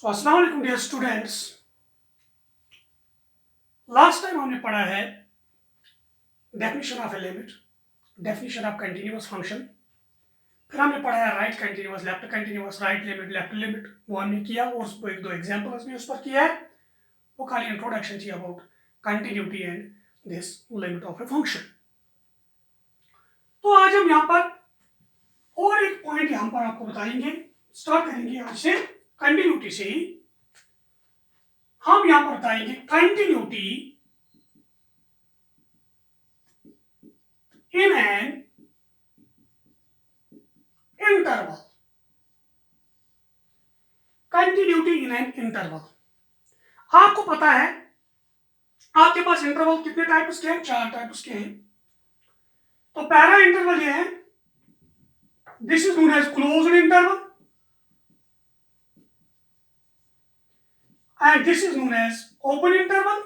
सो अस्सलाम वालेकुम dear students. Last time हमने पढ़ा है definition of a limit, definition of continuous function. फिर हमने पढ़ा है right continuous, left continuous, right limit, left limit. वो हमने किया और उसको एक दो एग्जांपल्स भी उस पर किया है। वो खाली इंट्रोडक्शन थी about continuity and this limit of a function. तो आज हम यहाँ पर और एक पॉइंट यहाँ पर आपको बताएंगे। स्टार्ट करेंगे आज से कंटिन्यूटी से ही। हम यहाँ पर बताएंगे continuity in an interval. Continuity in an interval. आपको पता है आपके पास इंटरवल कितने टाइप्स के हैं? 4 टाइप्स के हैं। तो पहला इंटरवल ये है, this is known as closed interval and this is known as open interval.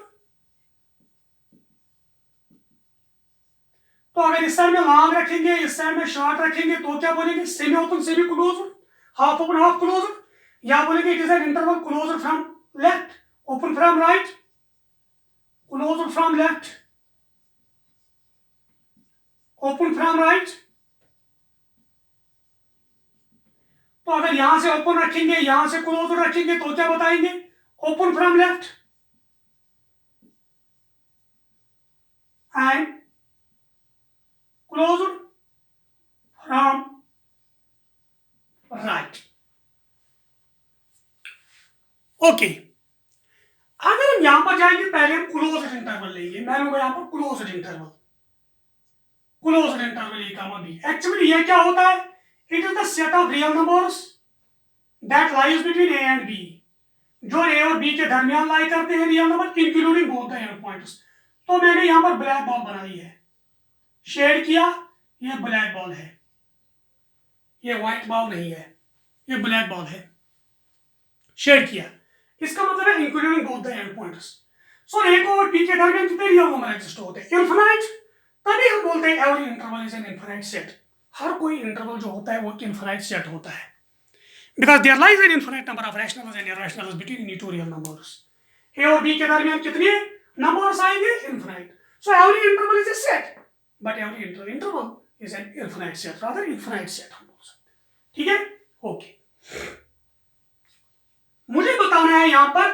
तो अगर इस साइड में लॉन्ग रखेंगे, इस साइड में शॉर्ट रखेंगे तो क्या बोलेंगे? Semi open, semi closed, half open, half closed. या बोलेंगे it is an interval closed from left, open from right, closed from left, open from right. तो अगर यहां से ओपन रखेंगे, यहां से क्लोज्ड रखेंगे तो क्या बताएंगे? Open from left and closed from right. Okay, अगर हम यहां पर जाएंगे, पहले हम क्लोज्ड इंटरवल लेंगे। मैं लूंगा यहां पर क्लोज्ड इंटरवल, क्लोज्ड इंटरवल ए कॉमा बी। एक्चुअली ये क्या होता है? It is the set of real numbers that lies between A and b. जो ए और बी के दरमियान लाई करते हैं real number, including both the end points. तो मैंने यहां पर ब्लैक बॉल बनाई है, शेड किया, ये ब्लैक बॉल है, ये व्हाइट बॉल नहीं है, ये ब्लैक बॉल है, शेड किया। इसका मतलब है including both the end points. So A को और बी के दरमियान कितने रियल नंबर एग्जिस्ट होते हैं? इनफिनाइट। तभी हम बोलते हैं every interval is an infinite set. हर कोई इंटरवल जो होता है वो एक इनफिनाइट सेट होता है, because there lies an infinite number of rationals and irrationals between any two real numbers. A और B के दरमियान कितने नंबर्स आएंगे? Infinite. So every interval is a set, but every interval is an infinite set, rather infinite set हम बोल सकते हैं। ठीक है? ओके, मुझे बताना है यहां पर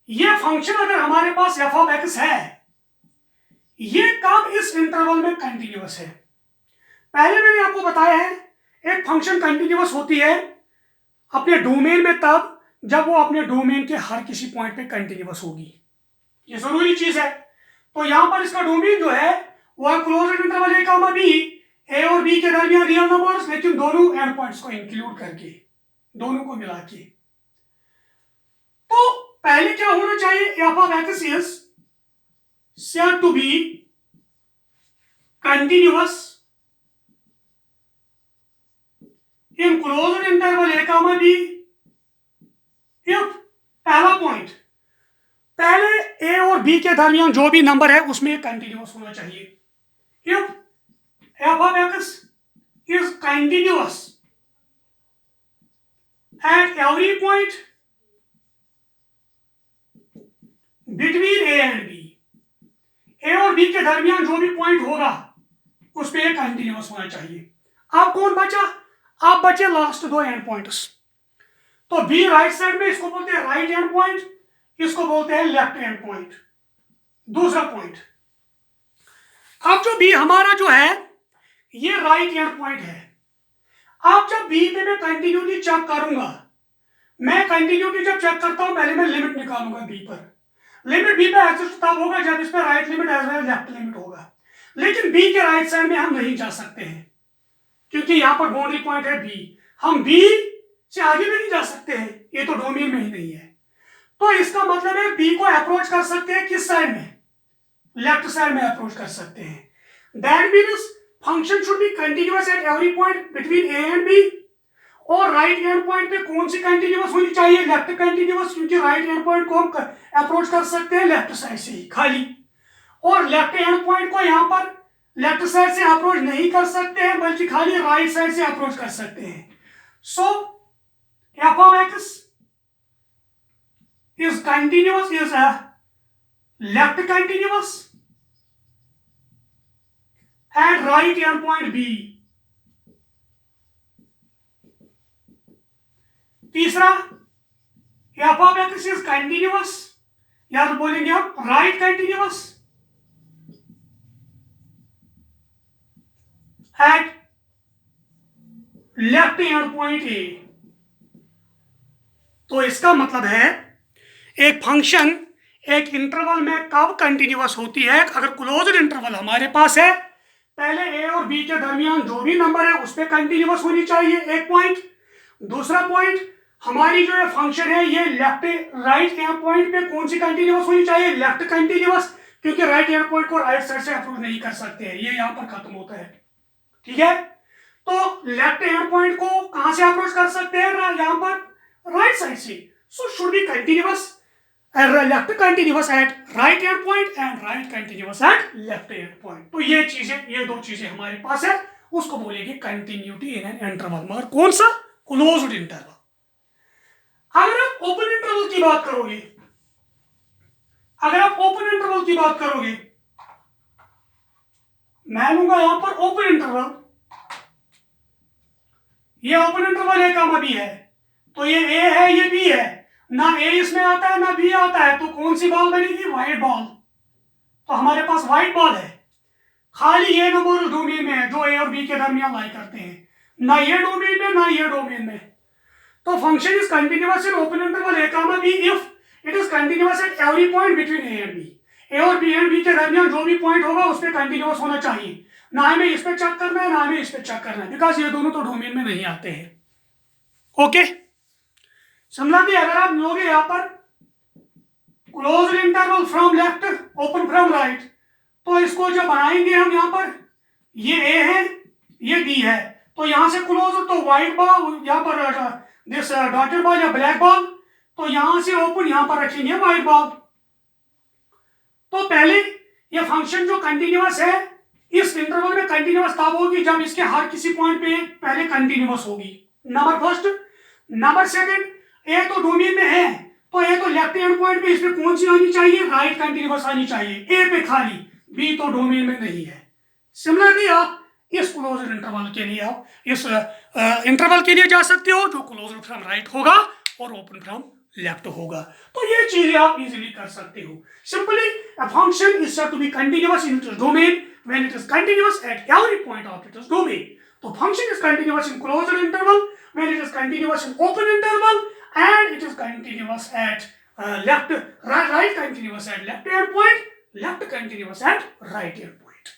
ये फंक्शन अगर हमारे पास f of x है, ये कब इस इंटरवल में कंटिन्यूअस है? पहले मैंने आपको बताया है एक फंक्शन कंटिन्यूअस होती है अपने डोमेन में तब जब वो अपने डोमेन के हर किसी पॉइंट पे कंटिन्यूअस होगी। ये जरूरी चीज है। तो यहां पर इसका डोमेन जो है वो है closed interval A comma B, A और बी के दरमियान रियल नंबर्स, लेकिन दोनों एंड पॉइंट्स को इंक्लूड करके, दोनों को मिला के। तो पहले क्या होना चाहिए? F of x is said to be continuous in closed interval a comma b if पहला पॉइंट, पहले a और b के दरमियान जो भी नंबर है उसमें कंटिन्यूअस होना चाहिए। if f of x is continuous at every point between a and b, a और b के दरमियान जो भी पॉइंट होगा उस पे कंटिन्यूअस होना चाहिए। अब कौन बचा? आप बचे लास्ट दो एंड पॉइंट्स। तो बी राइट साइड में, इसको बोलते हैं राइट एंड पॉइंट, इसको बोलते हैं लेफ्ट एंड पॉइंट, दूसरा पॉइंट। अब जो बी हमारा जो है ये राइट एंड पॉइंट है। अब जब बी पे मैं कंटिन्यूटी चेक करूंगा, मैं कंटिन्यूटी जब चेक करता हूं पहले मैं लिमिट निकालूंगा बी पर। लिमिट बी पे एग्जिस्ट तब होगा जब इस पे right limit as well left limit होगा। लेकिन बी के राइट साइड में हम नहीं जा सकते हैं क्योंकि यहां पर बाउंड्री पॉइंट है बी। हम बी से आगे भी नहीं जा सकते हैं, ये तो डोमेन में ही नहीं है। तो इसका मतलब है बी को अप्रोच कर सकते हैं किस साइड में? लेफ्ट साइड में अप्रोच कर सकते हैं। That means function should be continuous at every point between A and b. और राइट हैंड पॉइंट पे कौन सी कंटिन्यूअस होनी चाहिए? लेफ्ट कंटिन्यूअस, क्योंकि राइट हैंड पॉइंट को हम अप्रोच कर सकते हैं लेफ्ट साइड से ही खाली। और लेफ्ट हैंड पॉइंट को यहां पर लेफ्ट साइड से अप्रोच नहीं कर सकते हैं बल्कि खाली राइट साइड से अप्रोच कर सकते हैं। So F of x is continuous, is a left continuous at right endpoint B. तीसरा, f of x is continuous, या तो बोलेंगे आप right continuous at left and point A. तो इसका मतलब है एक फंक्शन एक इंटरवल में कब कंटिन्यूअस होती है, अगर क्लोज्ड इंटरवल हमारे पास है, पहले ए और बी के दरमियान जो भी नंबर है उस पर कंटिन्यूअस होनी चाहिए, एक पॉइंट। दूसरा पॉइंट, हमारी जो है फंक्शन है ये लेफ्ट राइट एंड पॉइंट पे कौन सी कंटिन्यूअस होनी चाहिए, लेफ्ट कंटिन्यूअस, क्योंकि राइट एंड पॉइंट को राइट साइड से अप्रोच नहीं कर सकते हैं, ये यहां पर खत्म होता है, ठीक है। तो लेफ्ट एंड पॉइंट को कहां से अप्रोच कर सकते हैं, यहां पर राइट साइड से, so should be continuous, left continuous at right and point and right continuous at left and point. तो ये चीजें, ये दो चीजें हमारे पास है, उसको बोलेंगे कंटिन्यूटी इन एन इंटरवल, मगर कौन सा, क्लोज्ड इंटरवल। अगर आप ओपन इंटरवल की बात करोगे, अगर आप ओपन इंटरवल की बात करोगे, मैं लूंगा यहां पर ओपन इंटरवल, ये ओपन इंटरवल ए कॉमा बी है, तो ये ए है ये बी है, ना ए इसमें आता है ना बी आता है, तो कौन सी बॉल बनेगी, व्हाइट बॉल। तो हमारे पास व्हाइट बॉल है, खाली ये नंबर डोमेन में है जो ए और बी के दरमियान लाई करते हैं, ना ये डोमेन में ना ये डोमेन में। तो function is continuous in open interval A comma B if it is continuous at every point between A and B. A और बी के दरमियान जो भी पॉइंट होगा उस पर कंटिन्यूअस होना चाहिए, ना हमें इस पे चेक करना है ना हमें इस पे चेक करना है, बिकॉज ये दोनों तो डोमेन में नहीं आते हैं। ओके, सिमिलरली अगर आप लोगे यहां पर closed interval from left open from right, तो इसको जब बनाएंगे हम यहां पर, ये ए है ये बी है, तो यहां से क्लोज, तो व्हाइट बॉल यहां पर दिस डॉटेड बॉल या ब्लैक बॉल, तो यहां से ओपन यहां पर रखेंगे व्हाइट बॉल। तो पहले ये फंक्शन जो कंटिन्यूअस है इस इंटरवल में कंटिन्यूअस तब होगी जब इसके हर किसी पॉइंट पे पहले कंटिन्यूअस होगी, नंबर फर्स्ट। नंबर सेकंड, ए तो डोमेन में है, तो ए तो लेफ्ट हैंड पॉइंट पे इसमें कौन सी आनी चाहिए, राइट कंटिन्यूअस आनी चाहिए, ए पे खाली, बी तो डोमेन में नहीं है। सिमिलरली आप इस क्लोज्ड इंटरवल के लिए, आप इस इंटरवल के लिए जा सकते हो जो क्लोज्ड फ्रॉम राइट होगा और ओपन फ्रॉम लेफ्ट होगा। तो ये चीजें आप इजीली कर सकते हो। Simply a function is said to be continuous in its domain when it is continuous at every point of its domain. तो function is continuous in closed interval when it is continuous in open interval and it is continuous at right continuous at left hand point, left continuous at right hand point.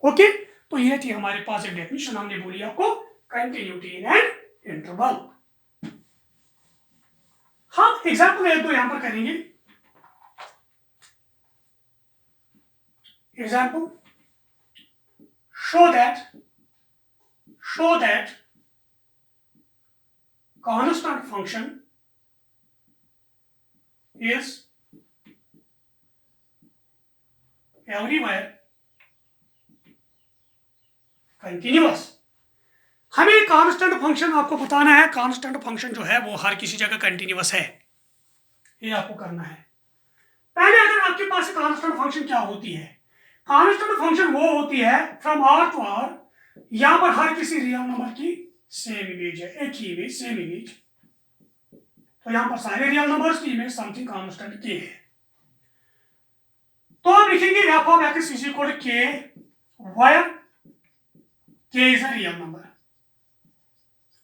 Okay, तो ये थी हमारे पास एक definition, हमने बोली आपको continuity in an interval. हम example एक दो यहां पर करेंगे। Example, show that constant function is everywhere continuous। हमें कांस्टेंट फंक्शन आपको बताना है, कांस्टेंट फंक्शन जो है वो हर किसी जगह कंटिन्यूअस है, ये आपको करना है। पहले अगर आपके पास कांस्टेंट फंक्शन क्या होती है, कांस्टेंट फंक्शन वो होती है फ्रॉम आर टू आर, यहां पर हर किसी रियल नंबर की सेम इमेज है, एक ही इमेज, सेम इमेज। तो यहां पर सारे रियल नंबर्स की इमेज समथिंग कांस्टेंट के है। तो आप लिखेंगे f of x is equal to k where k is a real number.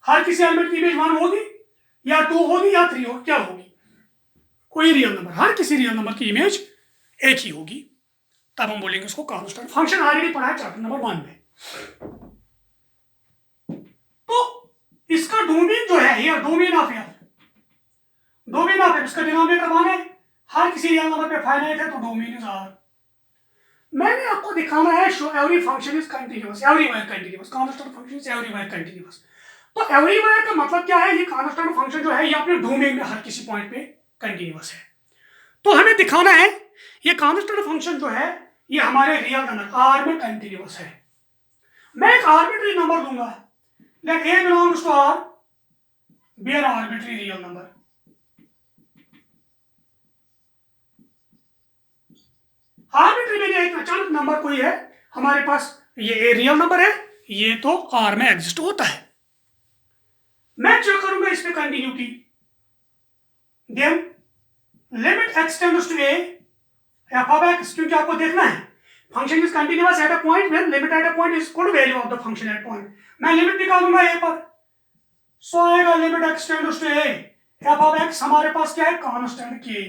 हर किसी एलिमेंट की इमेज 1 होगी या 2 होगी या 3 होगी, क्या होगी, कोई रियल नंबर, हर किसी रियल नंबर की इमेज एक ही होगी, तब हम बोलेंगे उसको कांस्टेंट फंक्शन। ऑलरेडी पढ़ा है चैप्टर नंबर 1 में। तो इसका डोमेन जो है ये domain of F, domain of F, इसका डिनोमिनेटर 1 है, हर किसी रियल नंबर पे फाइनाइट है, तो डोमेन इज आर। मैंने आपको दिखाना है show every function is continuous, everywhere continuous, constant function is everywhere continuous. तो एवरीवेयर का मतलब क्या है, ये कांस्टेंट फंक्शन जो है ये अपने डोमेन में हर किसी पॉइंट पे कंटिन्यूअस है। तो हमें दिखाना है ये कांस्टेंट फंक्शन जो है ये हमारे रियल नंबर आर में कंटिन्यूअस है। मैं एक आर्बिट्री नंबर दूंगा, let a belongs to R, be an arbitrary real number। Arbitrary में एक अचानक नंबर कोई है हमारे पास, ये रियल नंबर है, ये तो आर में एग्जिस्ट होता है। मैं चेक करूंगा इस पे continuity, then limit x tends to A F of x, क्योंकि आपको देखना है function is continuous at a point when limit at a point is equal to value of the function at point. मैं limit निकालूंगा a पर, so आएगा limit x tends to A F of x, हमारे पास क्या है constant के,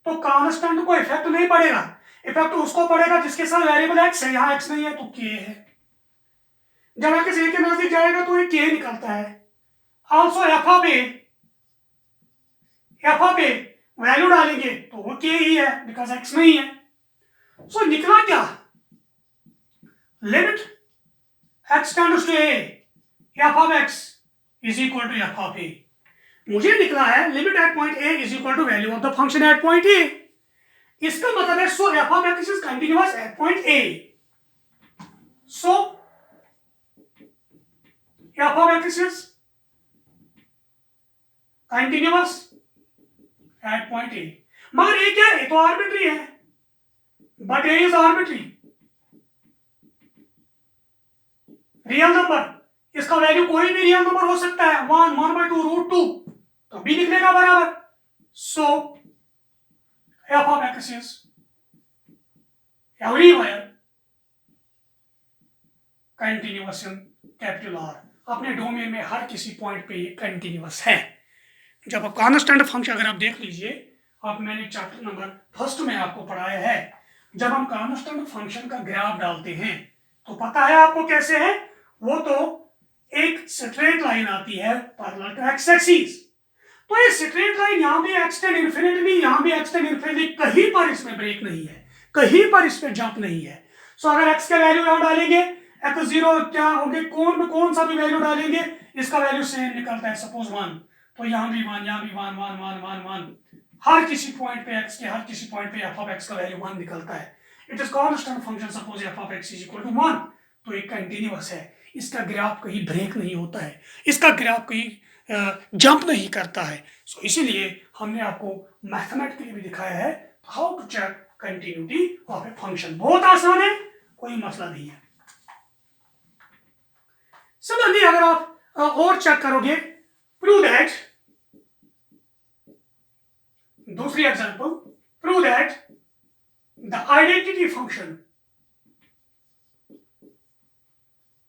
तो कांस्टेंट को इफेक्ट नहीं पड़ेगा, इफेक्ट उसको पड़ेगा जिसके साथ वेरिएबल एक्स है, यहाँ एक्स नहीं है तो के है। जब एक्स ए के नजदीक जाएगा तो ये के निकलता है। Also F of A value डालेंगे तो वो के ही है बिकॉज एक्स नहीं है। सो निकला क्या, limit x tends to A F of x is equal to F of A. मुझे निकला है limit at point A is equal to value of the function at point A. इसका मतलब है so F of x is continuous at point A, so F of x is continuous at point A. मगर ये क्या है, तो arbitrary है, but A is arbitrary, real number, इसका वैल्यू कोई भी रियल नंबर हो सकता है, 1, 1/2 √2 तो भी निकलेगा बराबर। So F of x is everywhere continuous in capital R, अपने डोमेन में हर किसी पॉइंट पे ये कंटिन्यूअस है। जब आप कांस्टेंट फंक्शन अगर आप देख लीजिए, आप मैंने चैप्टर नंबर 1 में आपको पढ़ाया है, जब हम कांस्टेंट फंक्शन का ग्राफ डालते हैं तो पता है आपको कैसे है, वो तो एक स्ट्रेट लाइन आती है पैरेलल टू एक्स एक्सिस, तो ये स्ट्रेट लाइन यहाँ भी एक्सटेंड इन्फिनिटी, यहाँ भी एक्सटेंड इन्फिनिटी, कहीं पर इसमें ब्रेक नहीं है, कहीं पर इसमें जंप नहीं है। सो अगर एक्स का वैल्यू यहाँ डालेंगे x0 क्या होंगे, कोण में कौन सा भी वैल्यू डालेंगे इसका वैल्यू सेम निकलता है, सपोज 1, तो यहाँ भी 1, यहाँ भी 1, 1, 1, 1, 1, हर किसी पॉइंट पे x के हर किसी पॉइंट पे एफ ऑफ एक्स का वैल्यू 1 निकलता है। It is constant function, suppose f of x is equal to 1, तो एक कंटिन्यूअस है, इसका ग्राफ कहीं ब्रेक नहीं होता है, इसका ग्राफ कहीं जंप नहीं करता है। सो इसीलिए हमने आपको मैथमेटिकली भी दिखाया है how to check continuity of a function, बहुत आसान है, कोई मसला नहीं है। सिमिलरली अगर आप और चेक करोगे, प्रूव दैट, दूसरी example, prove that the identity function,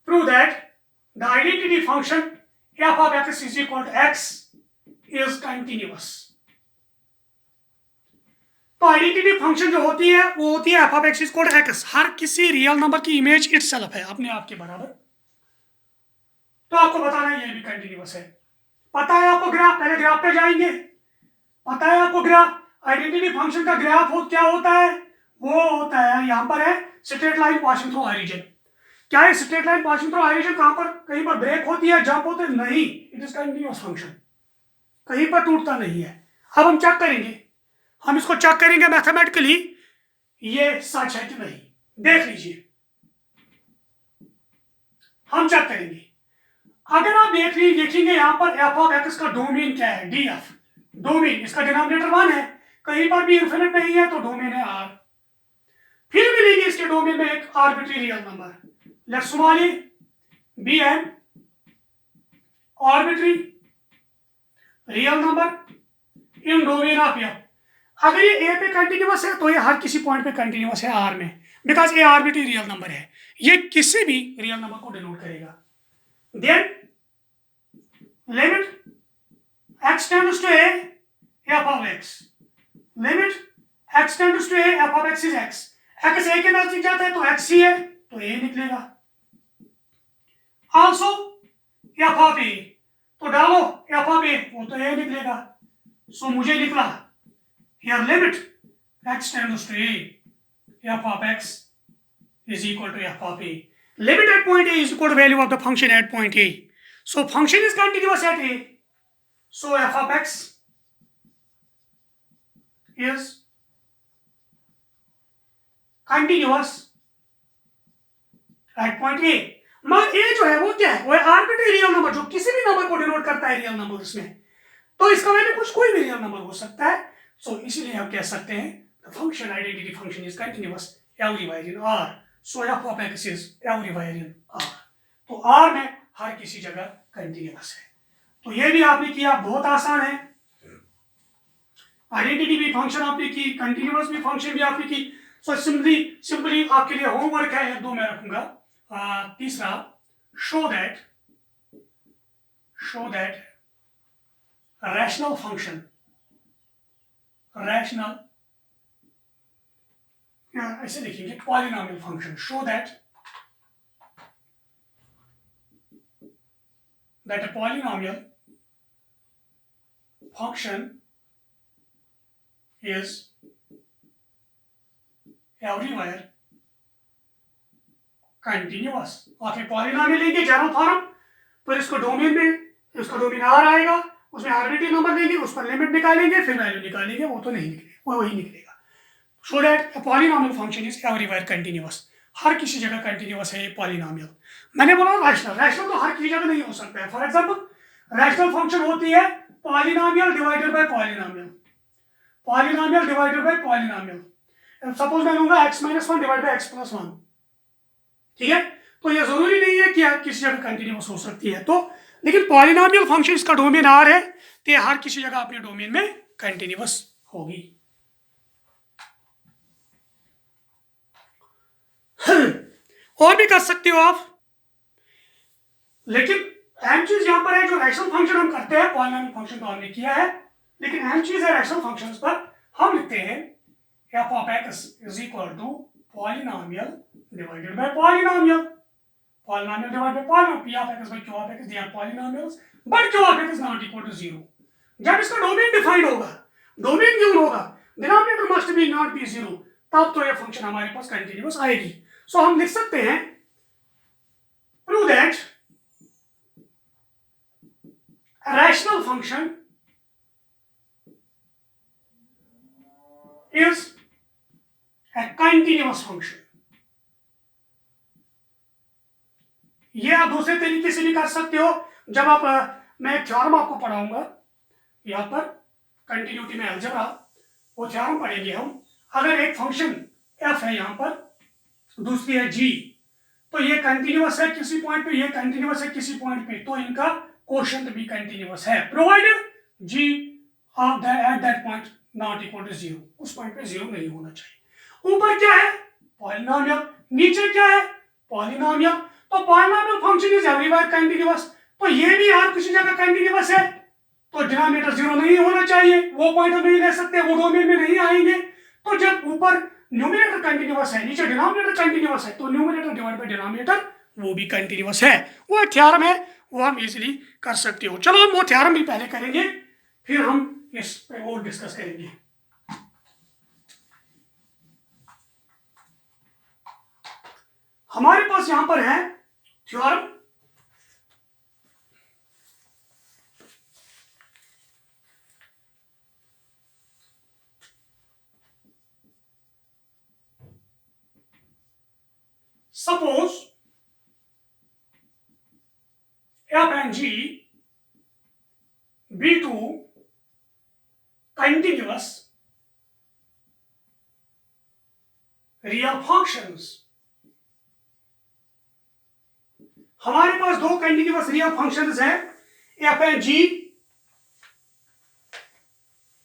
prove that the identity function f of x is equal to x is continuous। तो आइडेंटिटी फंक्शन जो होती है वो होती है f of x is equal to x, हर किसी real number की image itself है, अपने आप के बराबर, तो आपको बताना है ये भी कंटिन्यूअस है। पता है आपको ग्राफ, पहले ग्राफ पे जाएंगे, पता है आपको ग्राफ, आइडेंटिटी फंक्शन का ग्राफ क्या होता है, वो होता है यहाँ पर है straight line passing through origin. क्या है straight line passing through origin, कहां पर कहीं पर ब्रेक होती है, जंप होते नहीं, इट इज कंटिन्यूअस फंक्शन, कहीं पर टूटता नहीं है। अब हम चेक करेंगे, हम इसको चेक करेंगे मैथमेटिकली ये सच है कि नहीं, देख लीजिए, हम चेक करेंगे। अगर आप देखेंगे यहाँ पर एफ ऑफ एक्स का डोमेन क्या है, डी एफ, डोमेन, इसका डिनोमिनेटर 1 है, कहीं पर भी इन्फिनिट नहीं है तो डोमेन है आर, फिर मिलेगी इसके डोमेन में एक arbitrary real number, let's small b an arbitrary real number in domain of f. अगर ये ए पे कंटिन्यूअस है तो ये हर किसी पॉइंट पे कंटिन्यूअस है आर में, because a arbitrary real number है, ये किसी भी रियल नंबर को डिनोट करेगा। Then limit x tends to a f of x, limit x tends to a f of x is x, x a के नजदीक जाता है तो x ही है तो a निकलेगा। आल्सो f of a, तो डालो f of a, वो तो a निकलेगा। सो मुझे निकला here limit x tends to a f of x is equal to f of a, limit at point a is equal to value of the function at point a, so function is continuous at a, so f of x is continuous at point a। मगर a जो है वो क्या है, वो arbitrary real number, जो किसी भी नंबर को डिनोट करता है रियल नंबर उसमें, तो इसका वैल्यू कुछ कोई भी रियल नंबर हो सकता है। सो इसीलिए हम कह सकते हैं the function identity function is continuous everywhere in R. So f of x is everywhere in R. तो R में हर किसी जगह कंटिन्यूअस है। तो ये भी आपने किया, बहुत आसान है। आइडेंटिटी भी फंक्शन आपने की, कंटिन्यूअस भी फंक्शन भी आपने की। सो सिंपली आपके लिए होमवर्क है, 2 मैं रखूंगा। तीसरा, show that rational function, rational ऐसे लिखेंगे, polynomial function, show that a polynomial function is everywhere continuous। आप एक पॉलिनोमियल लेंगे जनरल फॉर्म, फिर इसको डोमेन में, इसका डोमेन आर आएगा, उसमें आर्बिट्ररी नंबर लेंगे, उस पर लिमिट निकालेंगे, फिर वैल्यू निकालेंगे, वो तो नहीं निकलेगा, वो वही निकलेगा। So that a polynomial function is everywhere continuous, हर किसी जगह कंटिन्यूअस है ये पॉलिनोमियल। मैंने बोला रैशनल तो हर किसी जगह नहीं हो सकता है। फॉर एग्जांपल रैशनल फंक्शन होती है polynomial divided by polynomial, polynomial divided by polynomial. Suppose मैं लूंगा x-1 डिवाइड बाय x+1, ठीक है। तो ये जरूरी नहीं है कि किसी जगह कंटिन्यूअस हो सकती है, तो लेकिन पॉलिनोमियल फंक्शन इसका डोमेन R है, तो ये हर किसी जगह अपने डोमेन में कंटिन्यूअस होगी। और भी कर सकते हो आप, लेकिन अहम चीज यहां पर है, जो रैशनल फंक्शन हम करते हैं, पॉलिनोमियल फंक्शन तो हमने किया है, लेकिन अहम चीज है रैशनल फंक्शंस पर हम लिखते हैं f of x is equal to polynomial divided by polynomial, polynomial divided by polynomial, p of x by q of x, they are polynomials, but q of x is not equal to 0। जब इसका domain defined होगा, domain given होगा, denominator must be not be 0, तब तो ये function हमारे पास continuous आएगी। सो हम लिख सकते हैं, prove that a rational function is a continuous function। ये आप दूसरे तरीके से भी कर सकते हो। जब आप मैं थ्योरम आपको पढ़ाऊंगा यहाँ पर, कंटिन्यूटी में अलजेब्रा, वो थ्योरम पढ़ेंगे हम। अगर एक फंक्शन f है यहाँ पर, दूसरी है g, तो ये कंटिन्यूअस है किसी पॉइंट पे, ये कंटिन्यूअस है किसी पॉइंट पे, तो इनका कोशेंट भी कंटिन्यूअस है, provided g of at that point not equal to 0, उस पॉइंट पे 0 नहीं होना चाहिए। ऊपर क्या है? पॉलिनोमियल। नीचे क्या है? पॉलिनोमियल। तो polynomial function is everywhere continuous, तो ये भी हर किसी जगह कंटिन्यूअस है, तो डिनोमिनेटर 0 नहीं होना चाहिए, वो पॉइंट हम नहीं ले सकते, वो डोमेन में नहीं आएंगे। तो जब ऊपर न्यूमरेटर कंटिन्यूअस है, नीचे डिनोमिनेटर कंटिन्यूअस है, तो न्यूमरेटर डिवाइड बाय डिनोमिनेटर वो भी कंटिन्यूअस है। वो थ्योरम है, वो हम इजीली कर सकते हो। चलो हम वो थ्योरम भी पहले करेंगे, फिर हम इस पे और डिस्कस करेंगे। हमारे पास यहां पर है theorem, suppose f and g be two continuous real functions। हमारे पास दो कंटिन्यूअस रियल फंक्शंस हैं, f and g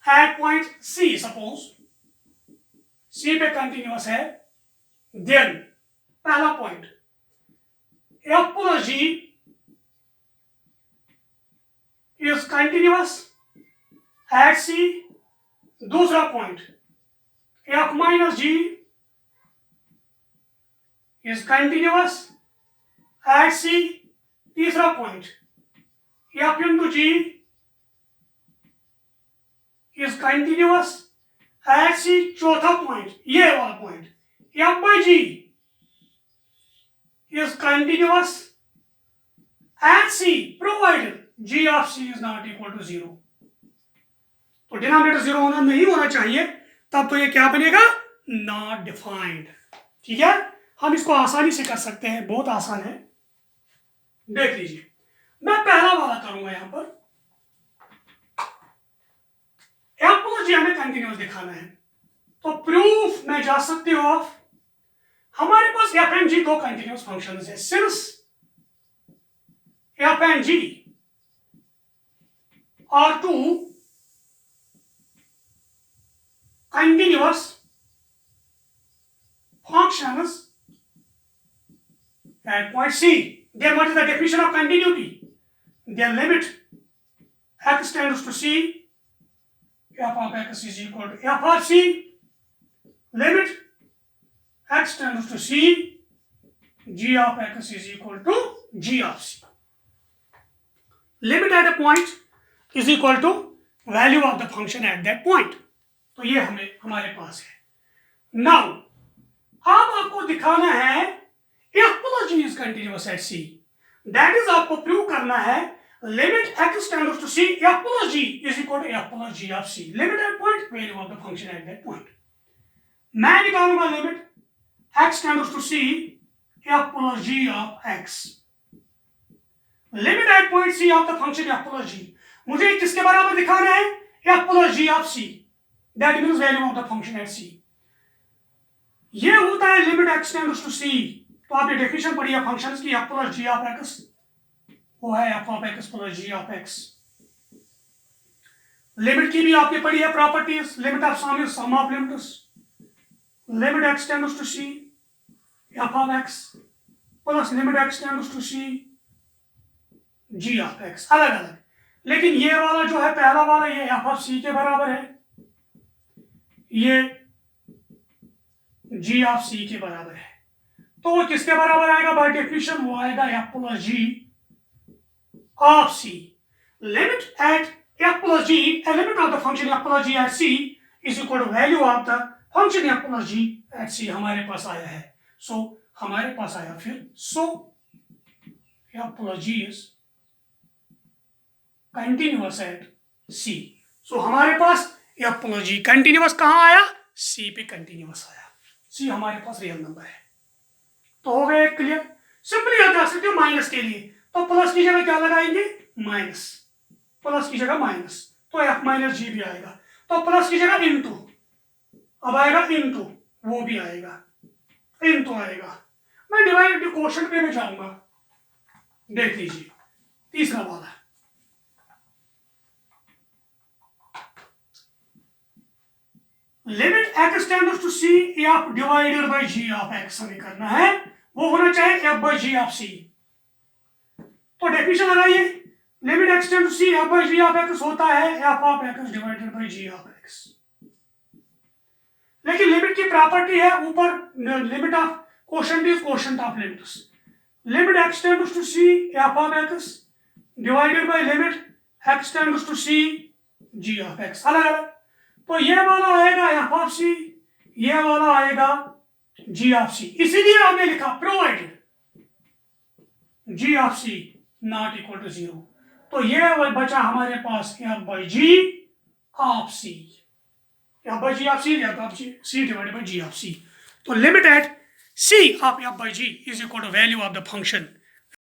at point c, suppose c पे कंटिन्यूअस है, देन पहला point f plus g is continuous at c। दूसरा point f minus g is continuous at c। तीसरा point f into g is continuous at c। चौथा point ये वाला point f by g is continuous at c provided g of c is not equal to 0। तो denominator 0 होना नहीं होना चाहिए, तब तो ये क्या बनेगा? Not defined. ठीक है, हम इसको आसानी से कर सकते हैं, बहुत आसान है। देख लीजिए, मैं पहला वाला करूंगा यहां पर, f plus g हमें कंटिन्यूअस दिखाना है। तो प्रूफ में जा सकते हो आप, हमारे पास एफ एंड जी दो कंटिन्यूअस फंक्शंस है, since f and g are two continuous functions at point C. Then what is the definition of continuity? Their limit x tends to C, f of x is equal to f of C, limit x tends to C, g of x is equal to g of C. Limit at a point is equal to value of the function at that point. तो ये हमारे पास है। Now अब आपको दिखाना है f plus g is continuous at C, that is आपको prove करना है limit x tends to C f plus g is equal to f plus g of C, limit at point, value of the function eight that point. मैं निकालूंगा limit x tends to C f plus g of x, limit at point C of the function f plus g, मुझे किसके बराबर दिखाना है, f plus g of C, that means value of the function at C। ये होता है limit x tends to C। तो आपने डेफिनेशन पढ़ी है फंक्शंस की, f plus g of x, वो है f of x plus g of x। Limit की भी आपने पढ़ी है properties, limit of sum is sum of limits, limit x tends to C f of x plus limit x tends to C g of x, अलग अलग। लेकिन ये वाला जो है पहला वाला, ये f of C के बराबर है, ये g ऑफ C के बराबर है, तो वो किसके बराबर आएगा बाय डेफिनेशन, वो आएगा f plus g of C। Limit at f plus g, limit of the function f plus g at C is equal to value of the function f plus g at C हमारे पास आया है। सो हमारे पास आया फिर, सो f plus g is continuous eight C। सो हमारे पास f plus g continuous कहां आया, C पे कंटिन्यूअस आया, C हमारे पास रियल नंबर है। तो हो गया क्लियर। सिंपली आप जा सकते हो माइनस के लिए, तो प्लस की जगह क्या लगाएंगे, माइनस, प्लस की जगह माइनस, तो f माइनस जी भी आएगा, तो प्लस की जगह इनटू, अब आएगा इनटू, वो भी आएगा, इनटू आएगा। मैं डिवाइड क्वोशंट पे में जाऊंगा, देख लीजिए तीसरा वाला, limit x tends to C f divided by g of x हमें करना है, वो होना चाहिए f by g of C। तो डेफिनेशन लगाइए, limit x tends to C f by g of x होता है f of x divided by g of x। लेकिन लिमिट की प्रॉपर्टी है ऊपर, limit of quotient is quotient of limits, limit x tends to C f of x divided by limit x tends to C g of x, अलग अलग। तो ये वाला आएगा f ऑफ C, ये वाला आएगा g ऑफ C, इसीलिए हमने लिखा provided g of C not equal to 0। तो ये बचा हमारे पास f by g of C, f by g of C, f of C divided by g of C। तो limit at C of f by g is equal to value of the function